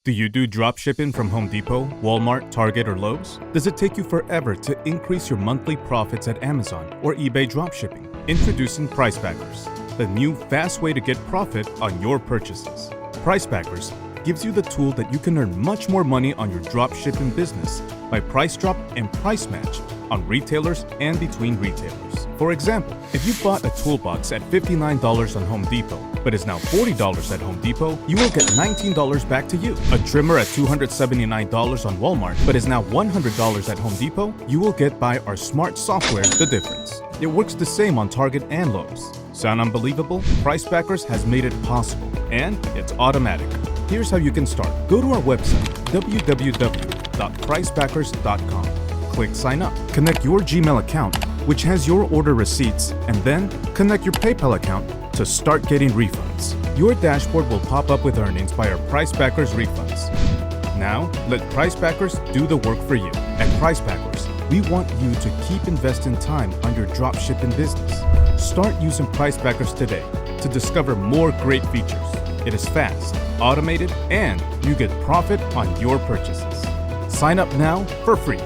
Do you do dropshipping from Home Depot, Walmart, Target, or Lowe's? Does it take you forever to increase your monthly profits at Amazon or eBay dropshipping? Introducing Price Packers, the new fast way to get profit on your purchases. Price Packers gives you the tool that you can earn much more money on your dropshipping business by price drop and price match on retailers and between retailers. For example, if you bought a toolbox at $59 on Home Depot, but is now $40 at Home Depot, you will get $19 back to you. A trimmer at $279 on Walmart, but is now $100 at Home Depot, you will get by our smart software the difference. It works the same on Target and Lowe's. Sound unbelievable? Price Packers has made it possible, and it's automatic. Here's how you can start. Go to our website, www.pricepackers.com. Click sign up. Connect your Gmail account, which has your order receipts, and then connect your PayPal account to start getting refunds. Your dashboard will pop up with earnings by our Price Packers refunds. Now, let Price Packers do the work for you. At Price Packers, we want you to keep investing time on your dropshipping business. Start using Price Packers today to discover more great features. It is fast, automated, and you get profit on your purchases. Sign up now for free.